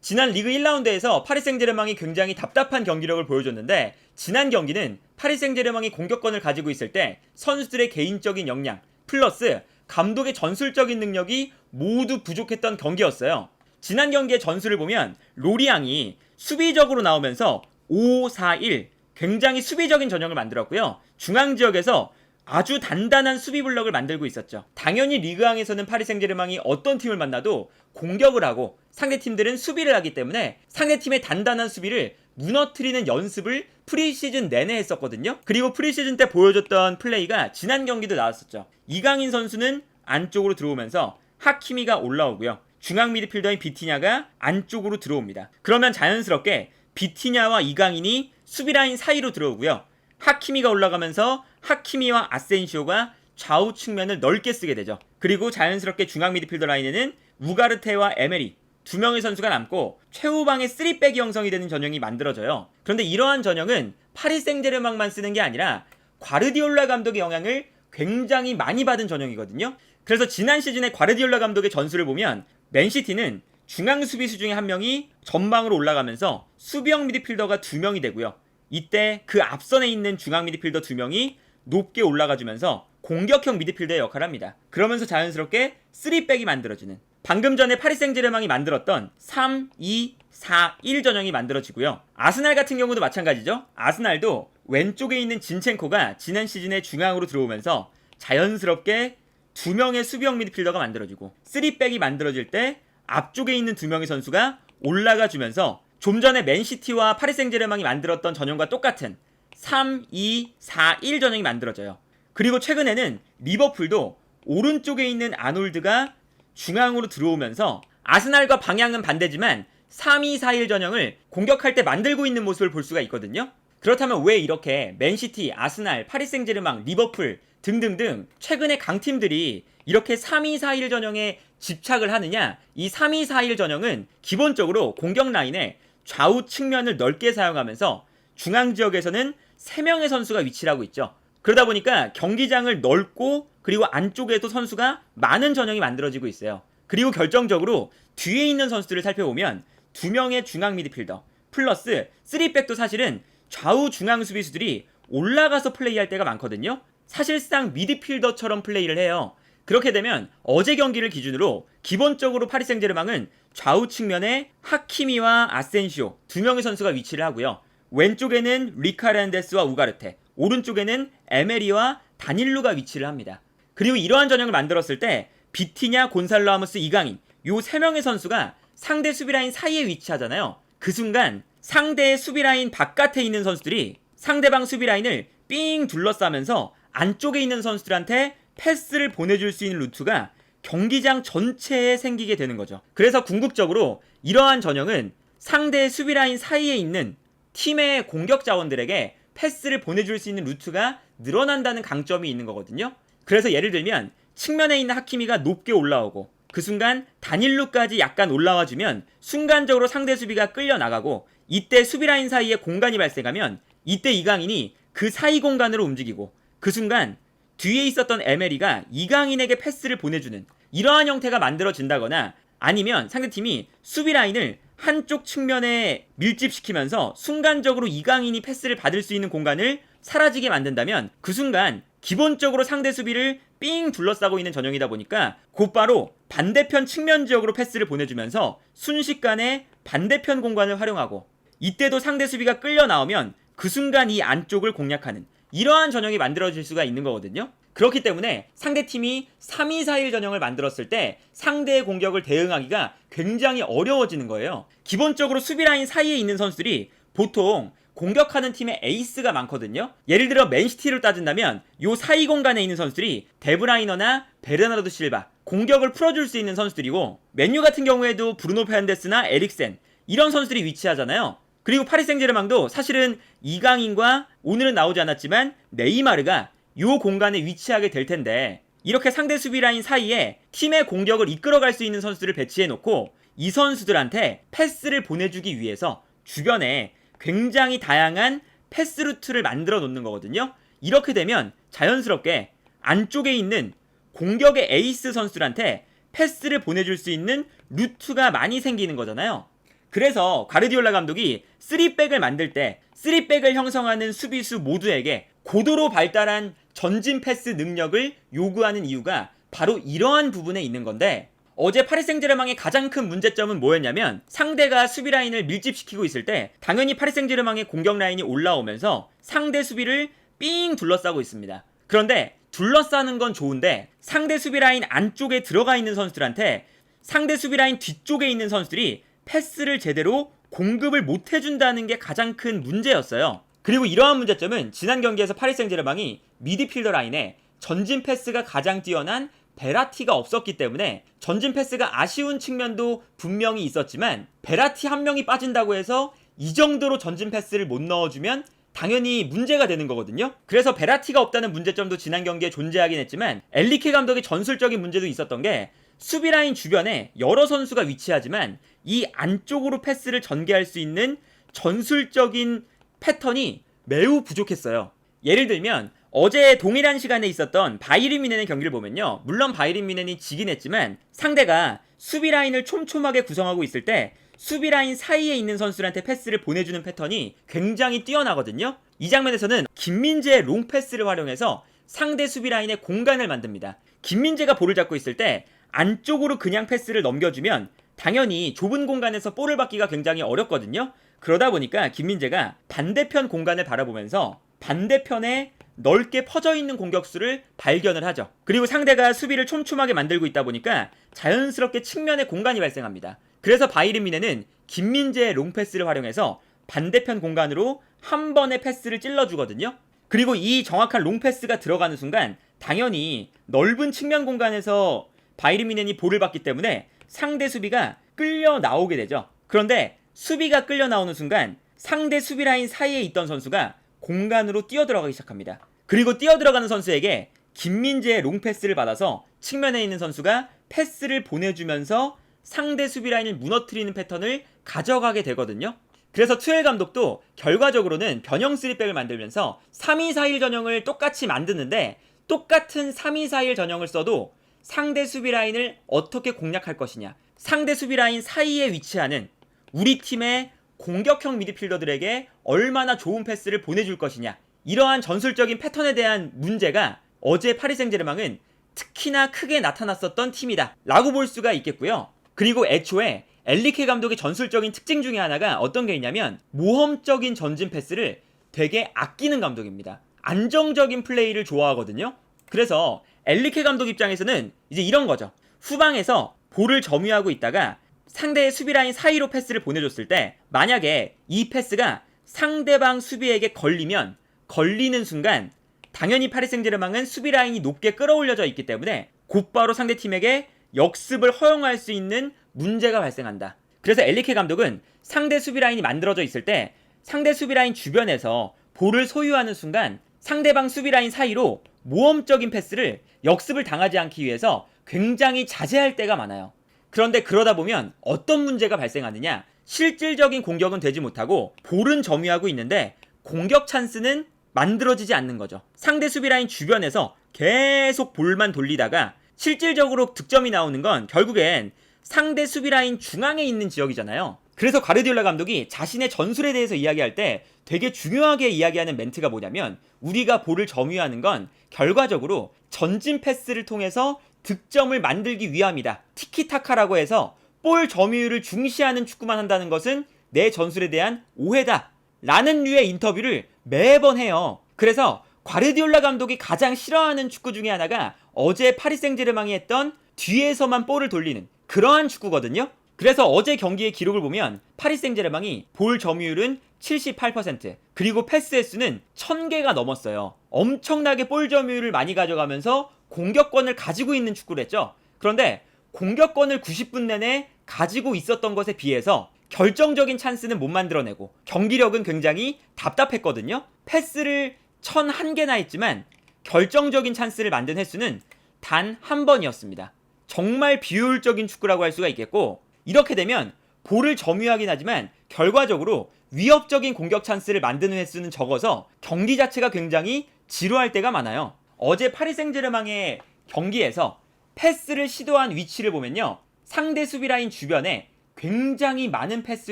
지난 리그 1라운드에서 파리 생제르맹이 굉장히 답답한 경기력을 보여줬는데 지난 경기는 파리 생제르맹이 공격권을 가지고 있을 때 선수들의 개인적인 역량 플러스 감독의 전술적인 능력이 모두 부족했던 경기였어요. 지난 경기의 전술을 보면 로리앙이 수비적으로 나오면서 5-4-1 굉장히 수비적인 전형을 만들었고요. 중앙 지역에서 아주 단단한 수비 블럭을 만들고 있었죠. 당연히 리그왕에서는 파리 생제르맹이 어떤 팀을 만나도 공격을 하고 상대팀들은 수비를 하기 때문에 상대팀의 단단한 수비를 무너뜨리는 연습을 프리시즌 내내 했었거든요. 그리고 프리시즌 때 보여줬던 플레이가 지난 경기도 나왔었죠. 이강인 선수는 안쪽으로 들어오면서 하키미가 올라오고요. 중앙 미드필더인 비티냐가 안쪽으로 들어옵니다. 그러면 자연스럽게 비티냐와 이강인이 수비라인 사이로 들어오고요. 하키미가 올라가면서 하키미와 아센시오가 좌우 측면을 넓게 쓰게 되죠. 그리고 자연스럽게 중앙 미드필더 라인에는 우가르테와 에메리 두 명의 선수가 남고 최후방에 3백이 형성이 되는 전형이 만들어져요. 그런데 이러한 전형은 파리 생제르맹만 쓰는 게 아니라 과르디올라 감독의 영향을 굉장히 많이 받은 전형이거든요. 그래서 지난 시즌에 과르디올라 감독의 전술을 보면 맨시티는 중앙 수비수 중에 한 명이 전방으로 올라가면서 수비형 미드필더가 두 명이 되고요. 이때 그 앞선에 있는 중앙 미드필더 두 명이 높게 올라가주면서 공격형 미드필더의 역할을 합니다. 그러면서 자연스럽게 3백이 만들어지는 방금 전에 파리 생제르맹이 만들었던 3-2-4-1 전형이 만들어지고요. 아스날 같은 경우도 마찬가지죠. 아스날도 왼쪽에 있는 진첸코가 지난 시즌에 중앙으로 들어오면서 자연스럽게 두 명의 수비형 미드필더가 만들어지고 3백이 만들어질 때 앞쪽에 있는 두 명의 선수가 올라가주면서 좀 전에 맨시티와 파리 생제르맹이 만들었던 전형과 똑같은 3-2-4-1 전형이 만들어져요. 그리고 최근에는 리버풀도 오른쪽에 있는 아놀드가 중앙으로 들어오면서 아스날과 방향은 반대지만 3-2-4-1 전형을 공격할 때 만들고 있는 모습을 볼 수가 있거든요. 그렇다면 왜 이렇게 맨시티, 아스날, 파리 생제르맹, 리버풀 등등등 최근의 강팀들이 이렇게 3-2-4-1 전형에 집착을 하느냐? 이 3-2-4-1 전형은 기본적으로 공격 라인에 좌우 측면을 넓게 사용하면서 중앙 지역에서는 3명의 선수가 위치를 하고 있죠. 그러다 보니까 경기장을 넓고 그리고 안쪽에도 선수가 많은 전형이 만들어지고 있어요. 그리고 결정적으로 뒤에 있는 선수들을 살펴보면 2명의 중앙 미드필더 플러스 3백도 사실은 좌우 중앙 수비수들이 올라가서 플레이할 때가 많거든요. 사실상 미드필더처럼 플레이를 해요. 그렇게 되면 어제 경기를 기준으로 기본적으로 파리 생제르맹은 좌우 측면에 하키미와 아센시오 두 명의 선수가 위치를 하고요. 왼쪽에는 리카르란데스와 우가르테, 오른쪽에는 에메리와 다닐루가 위치를 합니다. 그리고 이러한 전형을 만들었을 때 비티냐, 곤살로 하무스, 이강인 요 세 명의 선수가 상대 수비라인 사이에 위치하잖아요. 그 순간 상대의 수비라인 바깥에 있는 선수들이 상대방 수비라인을 삥 둘러싸면서 안쪽에 있는 선수들한테 패스를 보내줄 수 있는 루트가 경기장 전체에 생기게 되는 거죠. 그래서 궁극적으로 이러한 전형은 상대의 수비라인 사이에 있는 팀의 공격 자원들에게 패스를 보내줄 수 있는 루트가 늘어난다는 강점이 있는 거거든요. 그래서 예를 들면 측면에 있는 하키미가 높게 올라오고 그 순간 다닐루까지 약간 올라와주면 순간적으로 상대 수비가 끌려나가고 이때 수비라인 사이에 공간이 발생하면 이때 이강인이 그 사이 공간으로 움직이고 그 순간 뒤에 있었던 에메리가 이강인에게 패스를 보내주는 이러한 형태가 만들어진다거나 아니면 상대팀이 수비라인을 한쪽 측면에 밀집시키면서 순간적으로 이강인이 패스를 받을 수 있는 공간을 사라지게 만든다면 그 순간 기본적으로 상대 수비를 삥 둘러싸고 있는 전형이다 보니까 곧바로 반대편 측면 지역으로 패스를 보내주면서 순식간에 반대편 공간을 활용하고 이때도 상대 수비가 끌려 나오면 그 순간 이 안쪽을 공략하는 이러한 전형이 만들어질 수가 있는 거거든요. 그렇기 때문에 상대팀이 3-2-4-1 전형을 만들었을 때 상대의 공격을 대응하기가 굉장히 어려워지는 거예요. 기본적으로 수비라인 사이에 있는 선수들이 보통 공격하는 팀의 에이스가 많거든요. 예를 들어 맨시티를 따진다면 요 사이 공간에 있는 선수들이 데브라이너나 베르나르도 실바 공격을 풀어줄 수 있는 선수들이고 맨유 같은 경우에도 브루노 페르난데스나 에릭센 이런 선수들이 위치하잖아요. 그리고 파리 생제르맹도 사실은 이강인과 오늘은 나오지 않았지만 네이마르가 요 공간에 위치하게 될 텐데 이렇게 상대 수비 라인 사이에 팀의 공격을 이끌어갈 수 있는 선수들을 배치해 놓고 이 선수들한테 패스를 보내주기 위해서 주변에 굉장히 다양한 패스 루트를 만들어 놓는 거거든요. 이렇게 되면 자연스럽게 안쪽에 있는 공격의 에이스 선수들한테 패스를 보내줄 수 있는 루트가 많이 생기는 거잖아요. 그래서 가르디올라 감독이 3백을 만들 때 3백을 형성하는 수비수 모두에게 고도로 발달한 전진 패스 능력을 요구하는 이유가 바로 이러한 부분에 있는 건데, 어제 파리 생제르맹의 가장 큰 문제점은 뭐였냐면 상대가 수비 라인을 밀집시키고 있을 때 당연히 파리 생제르맹의 공격 라인이 올라오면서 상대 수비를 삥 둘러싸고 있습니다. 그런데 둘러싸는 건 좋은데 상대 수비 라인 안쪽에 들어가 있는 선수들한테 상대 수비 라인 뒤쪽에 있는 선수들이 패스를 제대로 공급을 못 해준다는 게 가장 큰 문제였어요. 그리고 이러한 문제점은 지난 경기에서 파리 생제르맹이 미드필더 라인에 전진 패스가 가장 뛰어난 베라티가 없었기 때문에 전진 패스가 아쉬운 측면도 분명히 있었지만, 베라티 한 명이 빠진다고 해서 이 정도로 전진 패스를 못 넣어주면 당연히 문제가 되는 거거든요. 그래서 베라티가 없다는 문제점도 지난 경기에 존재하긴 했지만, 엘리케 감독의 전술적인 문제도 있었던 게 수비 라인 주변에 여러 선수가 위치하지만 이 안쪽으로 패스를 전개할 수 있는 전술적인 패턴이 매우 부족했어요. 예를 들면 어제 동일한 시간에 있었던 바이에른 뮌헨의 경기를 보면요, 물론 바이에른 뮌헨이 지긴 했지만 상대가 수비 라인을 촘촘하게 구성하고 있을 때 수비 라인 사이에 있는 선수들한테 패스를 보내주는 패턴이 굉장히 뛰어나거든요. 이 장면에서는 김민재의 롱 패스를 활용해서 상대 수비 라인에 공간을 만듭니다. 김민재가 볼을 잡고 있을 때 안쪽으로 그냥 패스를 넘겨주면 당연히 좁은 공간에서 볼을 받기가 굉장히 어렵거든요. 그러다 보니까 김민재가 반대편 공간을 바라보면서 반대편에 넓게 퍼져있는 공격수를 발견을 하죠. 그리고 상대가 수비를 촘촘하게 만들고 있다 보니까 자연스럽게 측면에 공간이 발생합니다. 그래서 바이에른 뮌헨은 김민재의 롱패스를 활용해서 반대편 공간으로 한 번의 패스를 찔러주거든요. 그리고 이 정확한 롱패스가 들어가는 순간 당연히 넓은 측면 공간에서 바이에른 뮌헨이 볼을 받기 때문에 상대 수비가 끌려 나오게 되죠. 그런데 수비가 끌려 나오는 순간 상대 수비 라인 사이에 있던 선수가 공간으로 뛰어들어가기 시작합니다. 그리고 뛰어들어가는 선수에게 김민재의 롱패스를 받아서 측면에 있는 선수가 패스를 보내주면서 상대 수비 라인을 무너뜨리는 패턴을 가져가게 되거든요. 그래서 투엘 감독도 결과적으로는 변형 3백을 만들면서 3-2-4-1 전형을 똑같이 만드는데, 똑같은 3-2-4-1 전형을 써도 상대 수비 라인을 어떻게 공략할 것이냐, 상대 수비 라인 사이에 위치하는 우리 팀의 공격형 미드필더들에게 얼마나 좋은 패스를 보내줄 것이냐, 이러한 전술적인 패턴에 대한 문제가 어제 파리 생제르맹은 특히나 크게 나타났었던 팀이다 라고 볼 수가 있겠고요. 그리고 애초에 엘리케 감독의 전술적인 특징 중에 하나가 어떤 게 있냐면 모험적인 전진 패스를 되게 아끼는 감독입니다. 안정적인 플레이를 좋아하거든요. 그래서 엘리케 감독 입장에서는 이제 이런 거죠. 후방에서 볼을 점유하고 있다가 상대의 수비 라인 사이로 패스를 보내줬을 때 만약에 이 패스가 상대방 수비에게 걸리면 걸리는 순간 당연히 파리 생제르맹은 수비 라인이 높게 끌어올려져 있기 때문에 곧바로 상대팀에게 역습을 허용할 수 있는 문제가 발생한다. 그래서 엘리케 감독은 상대 수비 라인이 만들어져 있을 때 상대 수비 라인 주변에서 볼을 소유하는 순간 상대방 수비 라인 사이로 모험적인 패스를 역습을 당하지 않기 위해서 굉장히 자제할 때가 많아요. 그런데 그러다 보면 어떤 문제가 발생하느냐, 실질적인 공격은 되지 못하고 볼은 점유하고 있는데 공격 찬스는 만들어지지 않는 거죠. 상대 수비 라인 주변에서 계속 볼만 돌리다가 실질적으로 득점이 나오는 건 결국엔 상대 수비 라인 중앙에 있는 지역이잖아요. 그래서 가르디올라 감독이 자신의 전술에 대해서 이야기할 때 되게 중요하게 이야기하는 멘트가 뭐냐면, 우리가 볼을 점유하는 건 결과적으로 전진 패스를 통해서 득점을 만들기 위함이다. 티키타카라고 해서 볼 점유율을 중시하는 축구만 한다는 것은 내 전술에 대한 오해다 라는 류의 인터뷰를 매번 해요. 그래서 가르디올라 감독이 가장 싫어하는 축구 중에 하나가 어제 파리 생제르맹이 했던 뒤에서만 볼을 돌리는 그러한 축구거든요. 그래서 어제 경기의 기록을 보면 파리 생제르맹이 볼 점유율은 78%, 그리고 패스 횟수는 1000개가 넘었어요. 엄청나게 볼 점유율을 많이 가져가면서 공격권을 가지고 있는 축구를 했죠. 그런데 공격권을 90분 내내 가지고 있었던 것에 비해서 결정적인 찬스는 못 만들어내고 경기력은 굉장히 답답했거든요. 패스를 1001개나 했지만 결정적인 찬스를 만든 횟수는 단 한 번이었습니다. 정말 비효율적인 축구라고 할 수가 있겠고, 이렇게 되면 볼을 점유하긴 하지만 결과적으로 위협적인 공격 찬스를 만드는 횟수는 적어서 경기 자체가 굉장히 지루할 때가 많아요. 어제 파리 생제르맹의 경기에서 패스를 시도한 위치를 보면요, 상대 수비 라인 주변에 굉장히 많은 패스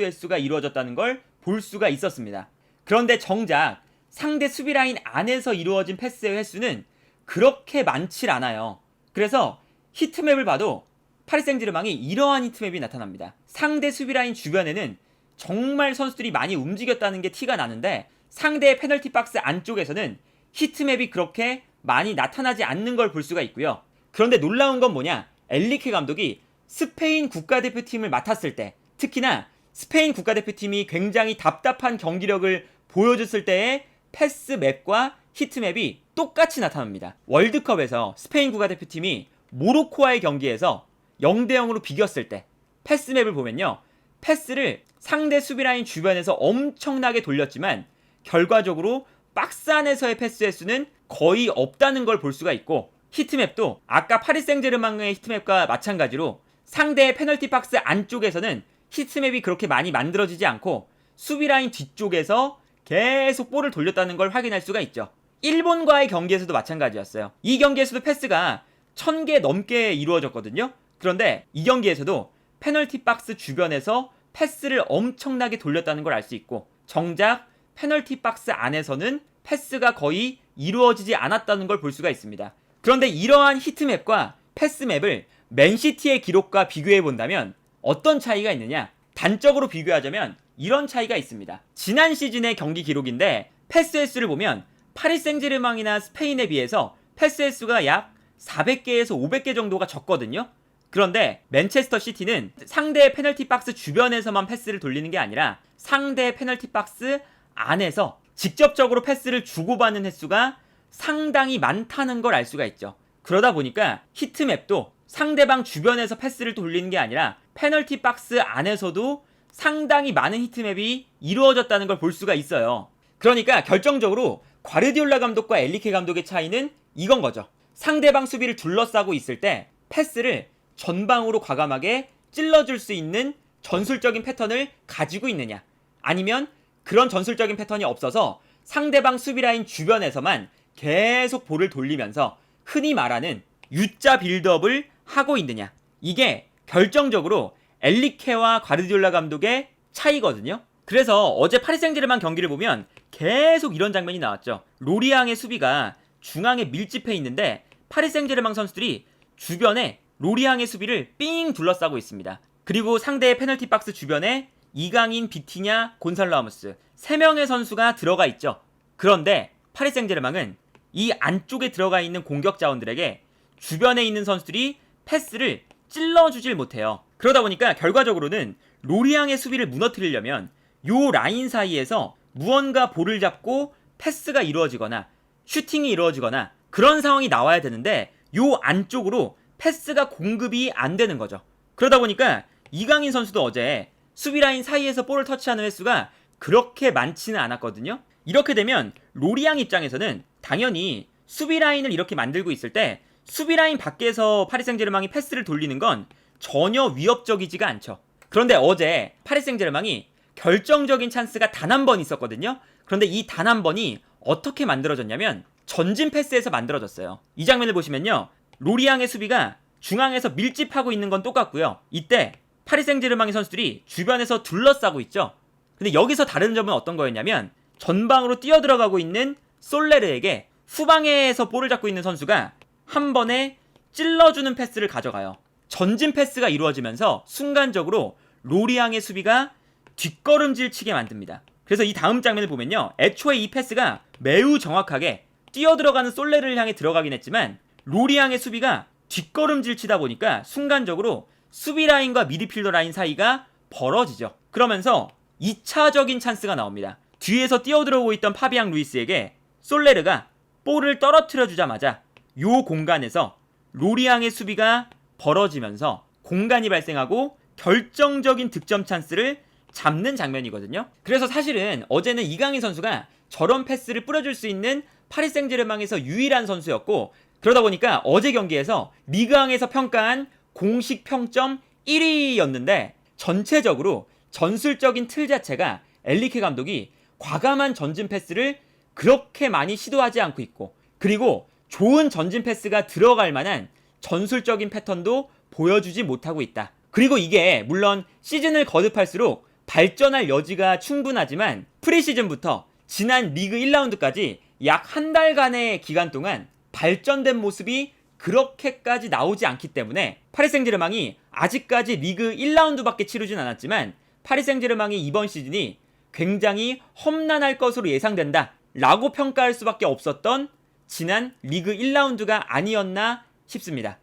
횟수가 이루어졌다는 걸 볼 수가 있었습니다. 그런데 정작 상대 수비 라인 안에서 이루어진 패스의 횟수는 그렇게 많질 않아요. 그래서 히트맵을 봐도 파리 생제르맹이 이러한 히트맵이 나타납니다. 상대 수비 라인 주변에는 정말 선수들이 많이 움직였다는 게 티가 나는데 상대의 페널티 박스 안쪽에서는 히트맵이 그렇게 많이 나타나지 않는 걸 볼 수가 있고요. 그런데 놀라운 건 뭐냐? 엔리케 감독이 스페인 국가대표팀을 맡았을 때, 특히나 스페인 국가대표팀이 굉장히 답답한 경기력을 보여줬을 때의 패스맵과 히트맵이 똑같이 나타납니다. 월드컵에서 스페인 국가대표팀이 모로코와의 경기에서 0대0으로 비겼을 때 패스맵을 보면요, 패스를 상대 수비라인 주변에서 엄청나게 돌렸지만 결과적으로 박스 안에서의 패스 횟수는 거의 없다는 걸 볼 수가 있고, 히트맵도 아까 파리 생제르맹의 히트맵과 마찬가지로 상대의 페널티 박스 안쪽에서는 히트맵이 그렇게 많이 만들어지지 않고 수비라인 뒤쪽에서 계속 볼을 돌렸다는 걸 확인할 수가 있죠. 일본과의 경기에서도 마찬가지였어요. 이 경기에서도 패스가 1000개 넘게 이루어졌거든요. 그런데 이 경기에서도 페널티 박스 주변에서 패스를 엄청나게 돌렸다는 걸 알 수 있고, 정작 페널티 박스 안에서는 패스가 거의 이루어지지 않았다는 걸 볼 수가 있습니다. 그런데 이러한 히트맵과 패스맵을 맨시티의 기록과 비교해 본다면 어떤 차이가 있느냐? 단적으로 비교하자면 이런 차이가 있습니다. 지난 시즌의 경기 기록인데 패스 횟수를 보면 파리 생제르맹이나 스페인에 비해서 패스 횟수가 약 400개에서 500개 정도가 적거든요. 그런데 맨체스터 시티는 상대의 페널티 박스 주변에서만 패스를 돌리는 게 아니라 상대의 페널티 박스 안에서 직접적으로 패스를 주고받는 횟수가 상당히 많다는 걸 알 수가 있죠. 그러다 보니까 히트맵도 상대방 주변에서 패스를 돌리는 게 아니라 페널티 박스 안에서도 상당히 많은 히트맵이 이루어졌다는 걸 볼 수가 있어요. 그러니까 결정적으로 과르디올라 감독과 엔리케 감독의 차이는 이건 거죠. 상대방 수비를 둘러싸고 있을 때 패스를 전방으로 과감하게 찔러줄 수 있는 전술적인 패턴을 가지고 있느냐, 아니면 그런 전술적인 패턴이 없어서 상대방 수비라인 주변에서만 계속 볼을 돌리면서 흔히 말하는 U자 빌드업을 하고 있느냐. 이게 결정적으로 엔리케와 과르디올라 감독의 차이거든요. 그래서 어제 파리 생제르맹 경기를 보면 계속 이런 장면이 나왔죠. 로리앙의 수비가 중앙에 밀집해 있는데 파리 생제르맹 선수들이 주변에 로리앙의 수비를 삥 둘러싸고 있습니다. 그리고 상대의 페널티 박스 주변에 이강인, 비티냐, 곤살로 아무스 3명의 선수가 들어가 있죠. 그런데 파리 생제르맹은 이 안쪽에 들어가 있는 공격 자원들에게 주변에 있는 선수들이 패스를 찔러주질 못해요. 그러다 보니까 결과적으로는 로리앙의 수비를 무너뜨리려면 요 라인 사이에서 무언가 볼을 잡고 패스가 이루어지거나 슈팅이 이루어지거나 그런 상황이 나와야 되는데 요 안쪽으로 패스가 공급이 안 되는 거죠. 그러다 보니까 이강인 선수도 어제 수비 라인 사이에서 볼을 터치하는 횟수가 그렇게 많지는 않았거든요. 이렇게 되면 로리앙 입장에서는 당연히 수비 라인을 이렇게 만들고 있을 때 수비 라인 밖에서 파리 생제르맹이 패스를 돌리는 건 전혀 위협적이지가 않죠. 그런데 어제 파리 생제르맹이 결정적인 찬스가 단 한 번 있었거든요. 그런데 이 단 한 번이 어떻게 만들어졌냐면 전진 패스에서 만들어졌어요. 이 장면을 보시면요, 로리앙의 수비가 중앙에서 밀집하고 있는 건 똑같고요. 이때 파리 생제르맹의 선수들이 주변에서 둘러싸고 있죠. 근데 여기서 다른 점은 어떤 거였냐면 전방으로 뛰어들어가고 있는 솔레르에게 후방에서 볼을 잡고 있는 선수가 한 번에 찔러주는 패스를 가져가요. 전진 패스가 이루어지면서 순간적으로 로리앙의 수비가 뒷걸음질 치게 만듭니다. 그래서 이 다음 장면을 보면요, 애초에 이 패스가 매우 정확하게 뛰어들어가는 솔레르를 향해 들어가긴 했지만 로리앙의 수비가 뒷걸음질 치다 보니까 순간적으로 수비 라인과 미드필더 라인 사이가 벌어지죠. 그러면서 2차적인 찬스가 나옵니다. 뒤에서 뛰어들어오고 있던 파비앙 루이스에게 솔레르가 볼을 떨어뜨려 주자마자 요 공간에서 로리앙의 수비가 벌어지면서 공간이 발생하고 결정적인 득점 찬스를 잡는 장면이거든요. 그래서 사실은 어제는 이강인 선수가 저런 패스를 뿌려줄 수 있는 파리 생제르맹에서 유일한 선수였고, 그러다 보니까 어제 경기에서 리그왕에서 평가한 공식 평점 1위였는데 전체적으로 전술적인 틀 자체가 엔리케 감독이 과감한 전진 패스를 그렇게 많이 시도하지 않고 있고, 그리고 좋은 전진 패스가 들어갈 만한 전술적인 패턴도 보여주지 못하고 있다. 그리고 이게 물론 시즌을 거듭할수록 발전할 여지가 충분하지만 프리시즌부터 지난 리그 1라운드까지 약 한 달간의 기간 동안 발전된 모습이 그렇게까지 나오지 않기 때문에 파리 생제르맹이 아직까지 리그 1라운드밖에 치르진 않았지만 파리 생제르맹이 이번 시즌이 굉장히 험난할 것으로 예상된다 라고 평가할 수밖에 없었던 지난 리그 1라운드가 아니었나 싶습니다.